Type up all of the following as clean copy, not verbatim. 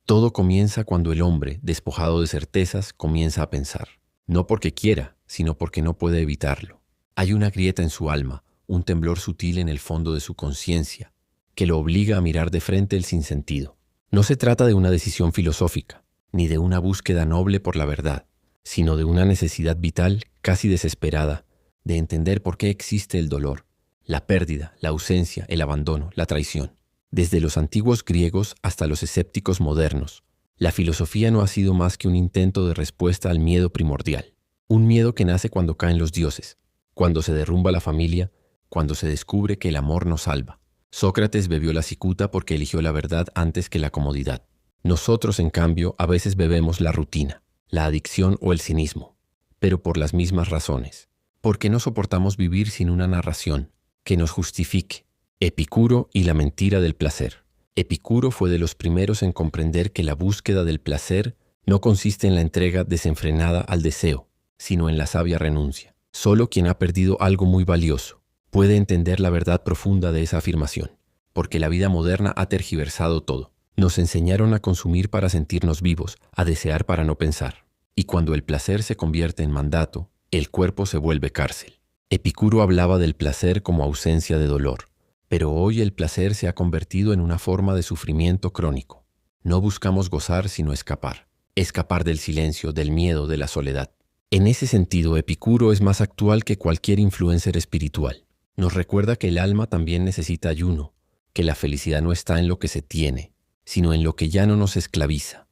Todo comienza cuando el hombre, despojado de certezas, comienza a pensar. No porque quiera, sino porque no puede evitarlo. Hay una grieta en su alma, un temblor sutil en el fondo de su conciencia, que lo obliga a mirar de frente el sinsentido. No se trata de una decisión filosófica, ni de una búsqueda noble por la verdad, sino de una necesidad vital, casi desesperada, de entender por qué existe el dolor, la pérdida, la ausencia, el abandono, la traición. Desde los antiguos griegos hasta los escépticos modernos, la filosofía no ha sido más que un intento de respuesta al miedo primordial. Un miedo que nace cuando caen los dioses, cuando se derrumba la familia, cuando se descubre que el amor no salva. Sócrates bebió la cicuta porque eligió la verdad antes que la comodidad. Nosotros, en cambio, a veces bebemos la rutina, la adicción o el cinismo, pero por las mismas razones. Porque no soportamos vivir sin una narración que nos justifique. Epicuro y la mentira del placer. Epicuro fue de los primeros en comprender que la búsqueda del placer no consiste en la entrega desenfrenada al deseo, sino en la sabia renuncia. Solo quien ha perdido algo muy valioso puede entender la verdad profunda de esa afirmación, porque la vida moderna ha tergiversado todo. Nos enseñaron a consumir para sentirnos vivos, a desear para no pensar. Y cuando el placer se convierte en mandato, el cuerpo se vuelve cárcel. Epicuro hablaba del placer como ausencia de dolor. Pero hoy el placer se ha convertido en una forma de sufrimiento crónico. No buscamos gozar sino escapar. Escapar del silencio, del miedo, de la soledad. En ese sentido, Epicuro es más actual que cualquier influencer espiritual. Nos recuerda que el alma también necesita ayuno, que la felicidad no está en lo que se tiene, sino en lo que ya no nos esclaviza.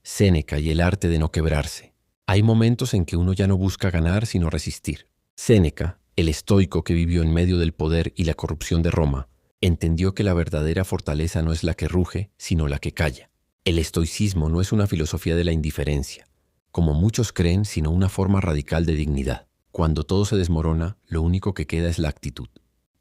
Séneca y el arte de no quebrarse. Hay momentos en que uno ya no busca ganar sino resistir. Séneca, el estoico que vivió en medio del poder y la corrupción de Roma, entendió que la verdadera fortaleza no es la que ruge, sino la que calla. El estoicismo no es una filosofía de la indiferencia, como muchos creen, sino una forma radical de dignidad. Cuando todo se desmorona, lo único que queda es la actitud.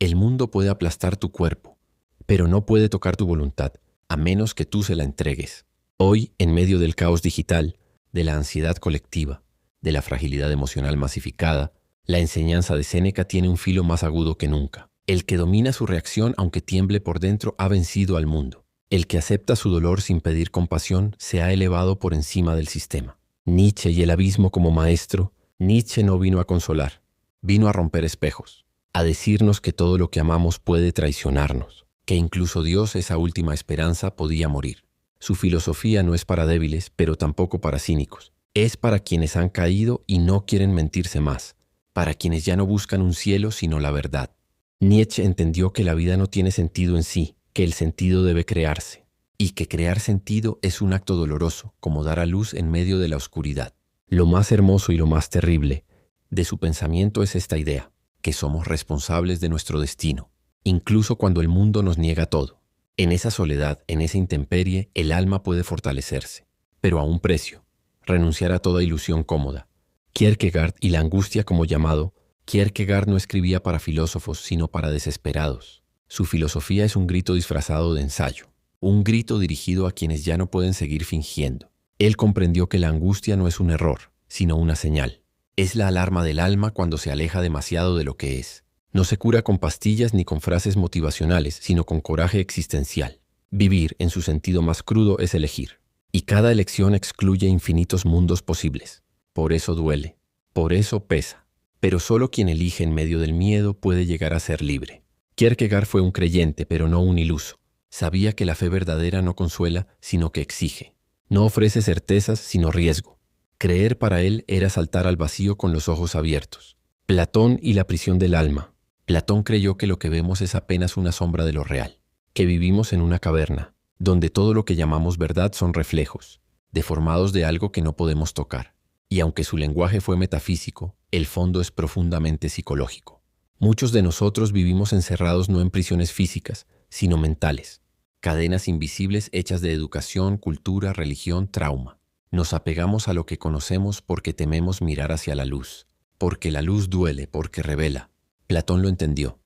El mundo puede aplastar tu cuerpo, pero no puede tocar tu voluntad, a menos que tú se la entregues. Hoy, en medio del caos digital, de la ansiedad colectiva, de la fragilidad emocional masificada, la enseñanza de Séneca tiene un filo más agudo que nunca. El que domina su reacción aunque tiemble por dentro ha vencido al mundo. El que acepta su dolor sin pedir compasión se ha elevado por encima del sistema. Nietzsche y el abismo como maestro. Nietzsche no vino a consolar, vino a romper espejos, a decirnos que todo lo que amamos puede traicionarnos, que incluso Dios, esa última esperanza, podía morir. Su filosofía no es para débiles, pero tampoco para cínicos. Es para quienes han caído y no quieren mentirse más, para quienes ya no buscan un cielo sino la verdad. Nietzsche entendió que la vida no tiene sentido en sí, que el sentido debe crearse, y que crear sentido es un acto doloroso, como dar a luz en medio de la oscuridad. Lo más hermoso y lo más terrible de su pensamiento es esta idea, que somos responsables de nuestro destino, incluso cuando el mundo nos niega todo. En esa soledad, en esa intemperie, el alma puede fortalecerse, pero a un precio, renunciar a toda ilusión cómoda. Kierkegaard y la angustia como llamado, Kierkegaard no escribía para filósofos, sino para desesperados. Su filosofía es un grito disfrazado de ensayo, un grito dirigido a quienes ya no pueden seguir fingiendo. Él comprendió que la angustia no es un error, sino una señal. Es la alarma del alma cuando se aleja demasiado de lo que es. No se cura con pastillas ni con frases motivacionales, sino con coraje existencial. Vivir, en su sentido más crudo, es elegir. Y cada elección excluye infinitos mundos posibles. Por eso duele, por eso pesa. Pero solo quien elige en medio del miedo puede llegar a ser libre. Kierkegaard fue un creyente, pero no un iluso. Sabía que la fe verdadera no consuela, sino que exige. No ofrece certezas, sino riesgo. Creer para él era saltar al vacío con los ojos abiertos. Platón y la prisión del alma. Platón creyó que lo que vemos es apenas una sombra de lo real, que vivimos en una caverna, donde todo lo que llamamos verdad son reflejos, deformados de algo que no podemos tocar. Y aunque su lenguaje fue metafísico, el fondo es profundamente psicológico. Muchos de nosotros vivimos encerrados no en prisiones físicas, sino mentales. Cadenas invisibles hechas de educación, cultura, religión, trauma. Nos apegamos a lo que conocemos porque tememos mirar hacia la luz. Porque la luz duele, porque revela. Platón lo entendió.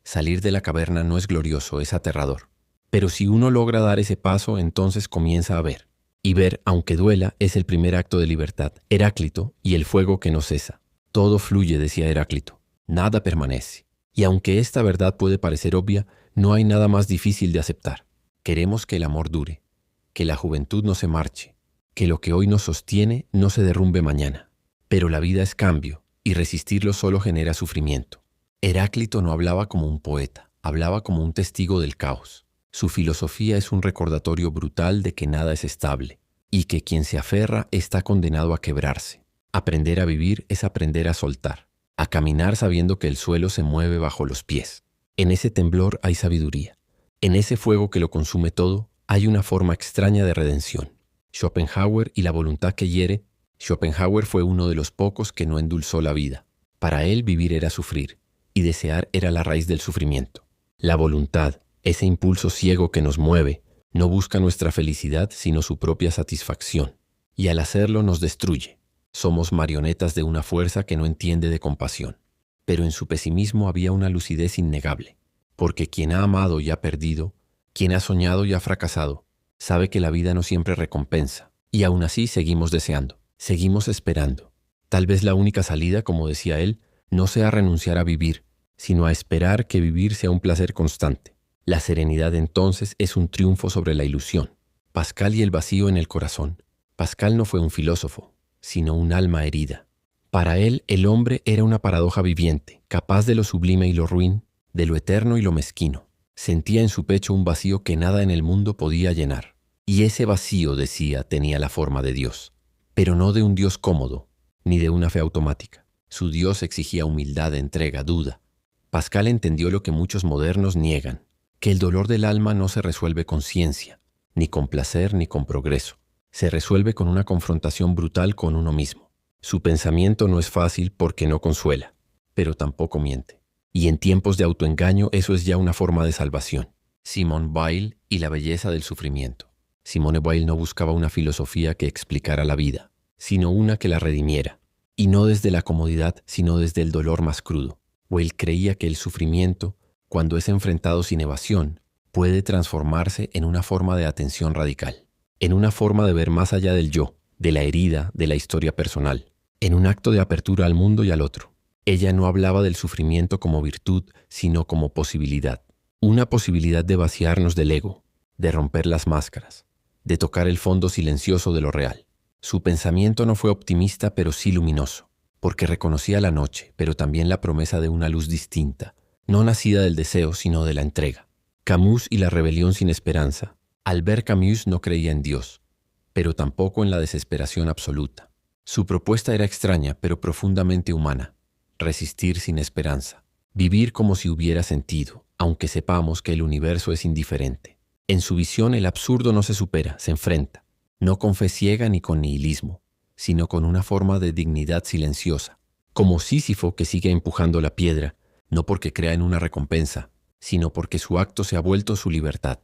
Salir de la caverna no es glorioso, es aterrador. Pero si uno logra dar ese paso, entonces comienza a ver. Y ver, aunque duela, es el primer acto de libertad. Heráclito y el fuego que no cesa. Todo fluye, decía Heráclito. Nada permanece. Y aunque esta verdad puede parecer obvia, no hay nada más difícil de aceptar. Queremos que el amor dure. que la juventud no se marche, que lo que hoy nos sostiene no se derrumbe mañana. Pero la vida es cambio, y resistirlo solo genera sufrimiento. Heráclito no hablaba como un poeta, hablaba como un testigo del caos. Su filosofía es un recordatorio brutal de que nada es estable, y que quien se aferra está condenado a quebrarse. Aprender a vivir es aprender a soltar, a caminar sabiendo que el suelo se mueve bajo los pies. En ese temblor hay sabiduría. En ese fuego que lo consume todo, hay una forma extraña de redención. Schopenhauer y la voluntad que hiere. Schopenhauer fue uno de los pocos que no endulzó la vida. Para él vivir era sufrir, y desear era la raíz del sufrimiento. La voluntad, ese impulso ciego que nos mueve, no busca nuestra felicidad sino su propia satisfacción, y al hacerlo nos destruye. Somos marionetas de una fuerza que no entiende de compasión. Pero en su pesimismo había una lucidez innegable, porque quien ha amado y ha perdido, quien ha soñado y ha fracasado, sabe que la vida no siempre recompensa, y aún así seguimos deseando, seguimos esperando. Tal vez la única salida, como decía él, no sea renunciar a vivir, sino a esperar que vivir sea un placer constante. La serenidad entonces es un triunfo sobre la ilusión. Pascal y el vacío en el corazón. Pascal no fue un filósofo, sino un alma herida. Para él, el hombre era una paradoja viviente, capaz de lo sublime y lo ruin, de lo eterno y lo mezquino. Sentía en su pecho un vacío que nada en el mundo podía llenar. Y ese vacío, decía, tenía la forma de Dios. Pero no de un Dios cómodo, ni de una fe automática. Su Dios exigía humildad, entrega, duda. Pascal entendió lo que muchos modernos niegan, que el dolor del alma no se resuelve con ciencia, ni con placer, ni con progreso. Se resuelve con una confrontación brutal con uno mismo. Su pensamiento no es fácil porque no consuela, pero tampoco miente. Y en tiempos de autoengaño eso es ya una forma de salvación. Simone Weil y la belleza del sufrimiento. Simone Weil no buscaba una filosofía que explicara la vida, sino una que la redimiera. Y no desde la comodidad, sino desde el dolor más crudo. Weil creía que el sufrimiento, cuando es enfrentado sin evasión, puede transformarse en una forma de atención radical. En una forma de ver más allá del yo, de la herida, de la historia personal, en un acto de apertura al mundo y al otro. Ella no hablaba del sufrimiento como virtud, sino como posibilidad. Una posibilidad de vaciarnos del ego, de romper las máscaras, de tocar el fondo silencioso de lo real. Su pensamiento no fue optimista, pero sí luminoso, porque reconocía la noche, pero también la promesa de una luz distinta, no nacida del deseo, sino de la entrega. Camus y la rebelión sin esperanza. Albert Camus no creía en Dios, pero tampoco en la desesperación absoluta. Su propuesta era extraña, pero profundamente humana. Resistir sin esperanza. Vivir como si hubiera sentido, aunque sepamos que el universo es indiferente. En su visión el absurdo no se supera, se enfrenta. No con fe ciega ni con nihilismo, sino con una forma de dignidad silenciosa. Como Sísifo que sigue empujando la piedra, no porque crea en una recompensa, sino porque su acto se ha vuelto su libertad.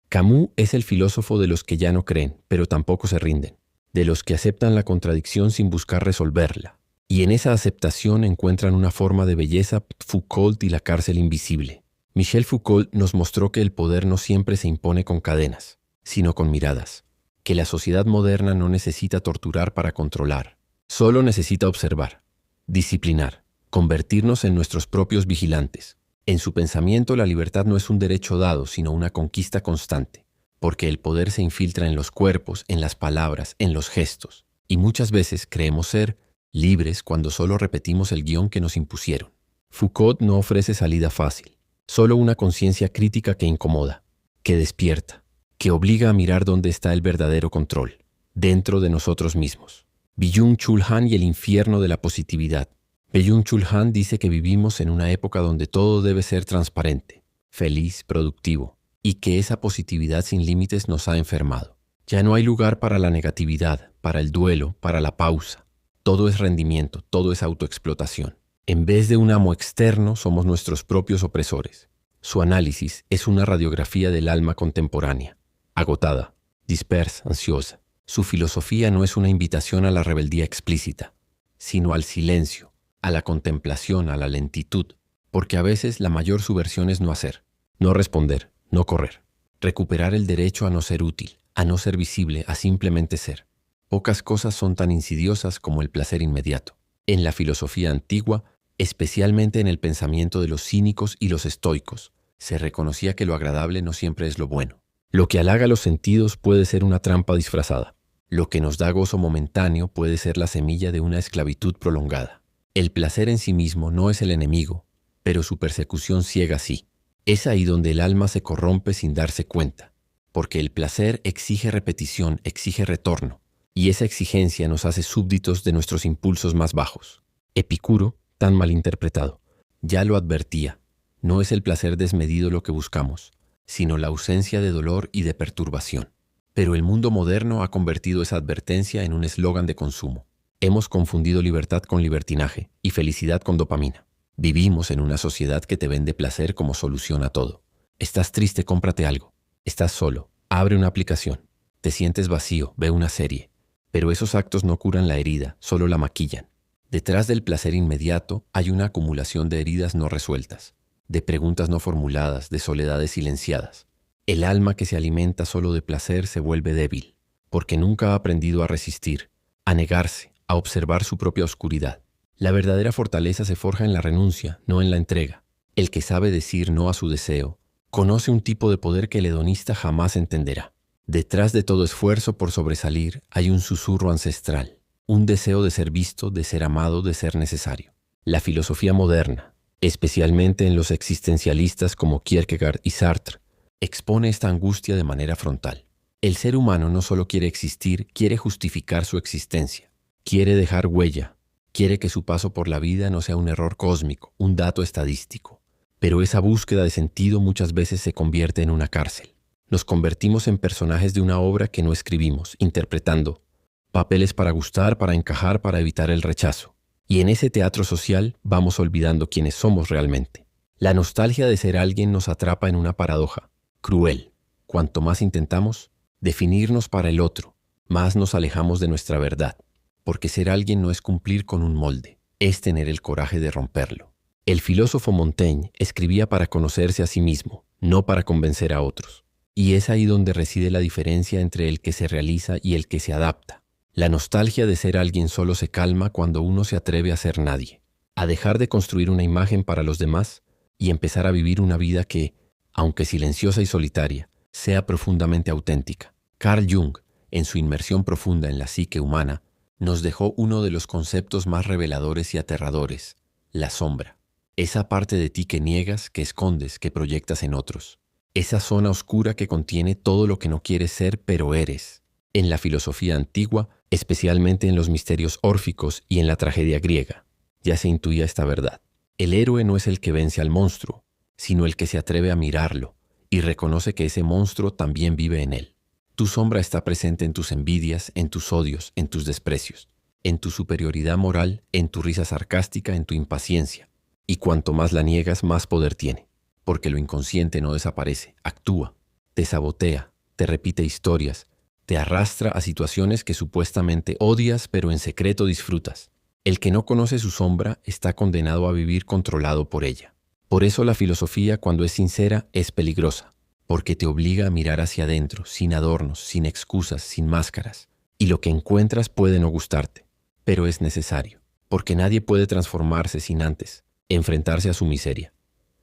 Camus es el filósofo de los que ya no creen, pero tampoco se rinden, de los que aceptan la contradicción sin buscar resolverla. Y en esa aceptación encuentran una forma de belleza. Foucault y la cárcel invisible. Michel Foucault nos mostró que el poder no siempre se impone con cadenas, sino con miradas, que la sociedad moderna no necesita torturar para controlar, solo necesita observar, disciplinar, convertirnos en nuestros propios vigilantes. En su pensamiento la libertad no es un derecho dado, sino una conquista constante, porque el poder se infiltra en los cuerpos, en las palabras, en los gestos, y muchas veces creemos ser libres cuando solo repetimos el guión que nos impusieron. Foucault no ofrece salida fácil, solo una conciencia crítica que incomoda, que despierta, que obliga a mirar dónde está el verdadero control, dentro de nosotros mismos. Byung-Chul Han y el infierno de la positividad. Byung-Chul Han dice que vivimos en una época donde todo debe ser transparente, feliz, productivo, y que esa positividad sin límites nos ha enfermado. Ya no hay lugar para la negatividad, para el duelo, para la pausa. Todo es rendimiento, todo es autoexplotación. En vez de un amo externo, somos nuestros propios opresores. Su análisis es una radiografía del alma contemporánea, agotada, dispersa, ansiosa. Su filosofía no es una invitación a la rebeldía explícita, sino al silencio, a la contemplación, a la lentitud, porque a veces la mayor subversión es no hacer, no responder, no correr, recuperar el derecho a no ser útil, a no ser visible, a simplemente ser. Pocas cosas son tan insidiosas como el placer inmediato. En la filosofía antigua, especialmente en el pensamiento de los cínicos y los estoicos, se reconocía que lo agradable no siempre es lo bueno. Lo que halaga los sentidos puede ser una trampa disfrazada. Lo que nos da gozo momentáneo puede ser la semilla de una esclavitud prolongada. El placer en sí mismo no es el enemigo, pero su persecución ciega sí. Es ahí donde el alma se corrompe sin darse cuenta, porque el placer exige repetición, exige retorno, y esa exigencia nos hace súbditos de nuestros impulsos más bajos. Epicuro, tan malinterpretado, ya lo advertía. No es el placer desmedido lo que buscamos, sino la ausencia de dolor y de perturbación. Pero el mundo moderno ha convertido esa advertencia en un eslogan de consumo. Hemos confundido libertad con libertinaje y felicidad con dopamina. Vivimos en una sociedad que te vende placer como solución a todo. Estás triste, cómprate algo. Estás solo, abre una aplicación. Te sientes vacío, ve una serie. Pero esos actos no curan la herida, solo la maquillan. Detrás del placer inmediato hay una acumulación de heridas no resueltas, de preguntas no formuladas, de soledades silenciadas. El alma que se alimenta solo de placer se vuelve débil, porque nunca ha aprendido a resistir, a negarse, a observar su propia oscuridad. La verdadera fortaleza se forja en la renuncia, no en la entrega. El que sabe decir no a su deseo, conoce un tipo de poder que el hedonista jamás entenderá. Detrás de todo esfuerzo por sobresalir hay un susurro ancestral, un deseo de ser visto, de ser amado, de ser necesario. La filosofía moderna, especialmente en los existencialistas como Kierkegaard y Sartre, expone esta angustia de manera frontal. El ser humano no solo quiere existir, quiere justificar su existencia. Quiere dejar huella, quiere que su paso por la vida no sea un error cósmico, un dato estadístico. Pero esa búsqueda de sentido muchas veces se convierte en una cárcel. Nos convertimos en personajes de una obra que no escribimos, interpretando papeles para gustar, para encajar, para evitar el rechazo. Y en ese teatro social vamos olvidando quiénes somos realmente. La nostalgia de ser alguien nos atrapa en una paradoja cruel. Cuanto más intentamos definirnos para el otro, más nos alejamos de nuestra verdad. Porque ser alguien no es cumplir con un molde, es tener el coraje de romperlo. El filósofo Montaigne escribía para conocerse a sí mismo, no para convencer a otros. Y es ahí donde reside la diferencia entre el que se realiza y el que se adapta. La nostalgia de ser alguien solo se calma cuando uno se atreve a ser nadie, a dejar de construir una imagen para los demás y empezar a vivir una vida que, aunque silenciosa y solitaria, sea profundamente auténtica. Carl Jung, en su inmersión profunda en la psique humana, nos dejó uno de los conceptos más reveladores y aterradores, la sombra. Esa parte de ti que niegas, que escondes, que proyectas en otros. Esa zona oscura que contiene todo lo que no quieres ser, pero eres. En la filosofía antigua, especialmente en los misterios órficos y en la tragedia griega, ya se intuía esta verdad. El héroe no es el que vence al monstruo, sino el que se atreve a mirarlo y reconoce que ese monstruo también vive en él. Tu sombra está presente en tus envidias, en tus odios, en tus desprecios, en tu superioridad moral, en tu risa sarcástica, en tu impaciencia. Y cuanto más la niegas, más poder tiene, porque lo inconsciente no desaparece, actúa, te sabotea, te repite historias, te arrastra a situaciones que supuestamente odias, pero en secreto disfrutas. El que no conoce su sombra está condenado a vivir controlado por ella. Por eso la filosofía, cuando es sincera, es peligrosa. Porque te obliga a mirar hacia adentro, sin adornos, sin excusas, sin máscaras. Y lo que encuentras puede no gustarte, pero es necesario, porque nadie puede transformarse sin antes enfrentarse a su miseria.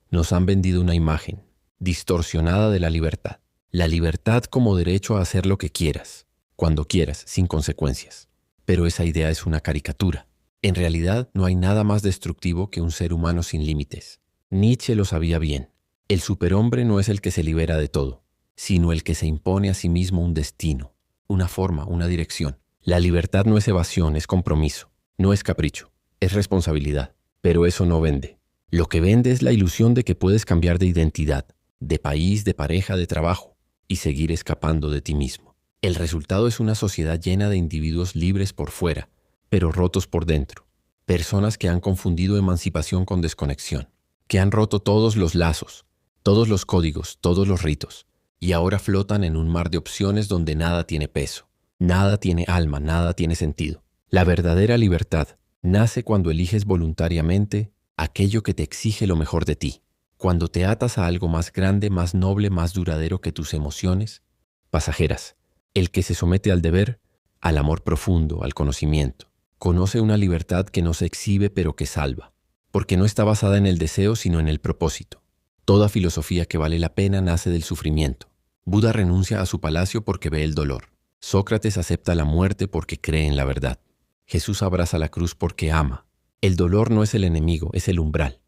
Nos han vendido una imagen distorsionada de la libertad como derecho a hacer lo que quieras, cuando quieras, sin consecuencias. Pero esa idea es una caricatura. En realidad no hay nada más destructivo que un ser humano sin límites. Nietzsche lo sabía bien. El superhombre no es el que se libera de todo, sino el que se impone a sí mismo un destino, una forma, una dirección. La libertad no es evasión, es compromiso, no es capricho, es responsabilidad. Pero eso no vende. Lo que vende es la ilusión de que puedes cambiar de identidad, de país, de pareja, de trabajo, y seguir escapando de ti mismo. El resultado es una sociedad llena de individuos libres por fuera, pero rotos por dentro. Personas que han confundido emancipación con desconexión, que han roto todos los lazos, todos los códigos, todos los ritos, y ahora flotan en un mar de opciones donde nada tiene peso, nada tiene alma, nada tiene sentido. La verdadera libertad nace cuando eliges voluntariamente aquello que te exige lo mejor de ti, cuando te atas a algo más grande, más noble, más duradero que tus emociones pasajeras. El que se somete al deber, al amor profundo, al conocimiento, conoce una libertad que no se exhibe pero que salva, porque no está basada en el deseo sino en el propósito. Toda filosofía que vale la pena nace del sufrimiento. Buda renuncia a su palacio porque ve el dolor. Sócrates acepta la muerte porque cree en la verdad. Jesús abraza la cruz porque ama. El dolor no es el enemigo, es el umbral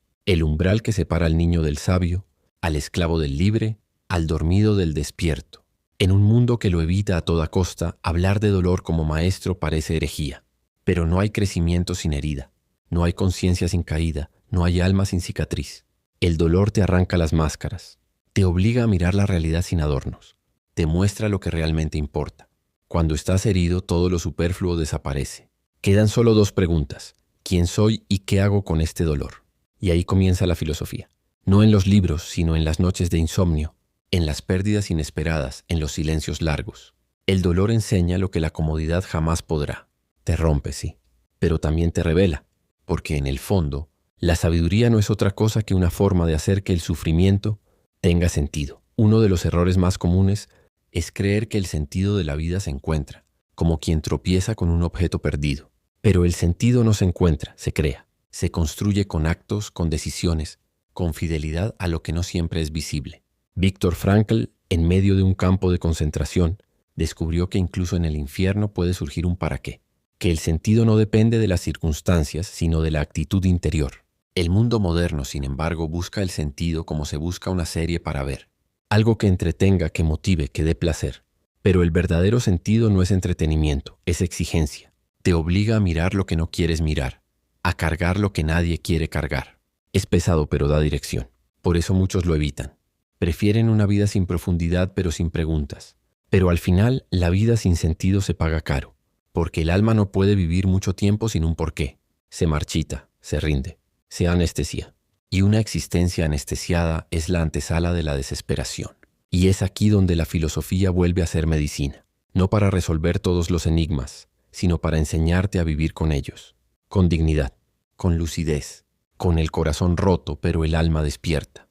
que separa al niño del sabio, al esclavo del libre, al dormido del despierto. En un mundo que lo evita a toda costa, hablar de dolor como maestro parece herejía. Pero no hay crecimiento sin herida, no hay conciencia sin caída, no hay alma sin cicatriz. El dolor te arranca las máscaras, te obliga a mirar la realidad sin adornos, te muestra lo que realmente importa. Cuando estás herido, todo lo superfluo desaparece. Quedan solo dos preguntas: ¿quién soy y qué hago con este dolor? Y ahí comienza la filosofía. No en los libros, sino en las noches de insomnio, en las pérdidas inesperadas, en los silencios largos. El dolor enseña lo que la comodidad jamás podrá. Te rompe, sí, pero también te revela, porque en el fondo, la sabiduría no es otra cosa que una forma de hacer que el sufrimiento tenga sentido. Uno de los errores más comunes es creer que el sentido de la vida se encuentra, como quien tropieza con un objeto perdido. Pero el sentido no se encuentra, se crea. Se construye con actos, con decisiones, con fidelidad a lo que no siempre es visible. Viktor Frankl, en medio de un campo de concentración, descubrió que incluso en el infierno puede surgir un para qué, que el sentido no depende de las circunstancias, sino de la actitud interior. El mundo moderno, sin embargo, busca el sentido como se busca una serie para ver, algo que entretenga, que motive, que dé placer. Pero el verdadero sentido no es entretenimiento, es exigencia. Te obliga a mirar lo que no quieres mirar, a cargar lo que nadie quiere cargar. Es pesado, pero da dirección. Por eso muchos lo evitan. Prefieren una vida sin profundidad, pero sin preguntas. Pero al final, la vida sin sentido se paga caro, porque el alma no puede vivir mucho tiempo sin un porqué. Se marchita, se rinde, se anestesia. Y una existencia anestesiada es la antesala de la desesperación. Y es aquí donde la filosofía vuelve a ser medicina, no para resolver todos los enigmas, sino para enseñarte a vivir con ellos, con dignidad, con lucidez, con el corazón roto pero el alma despierta.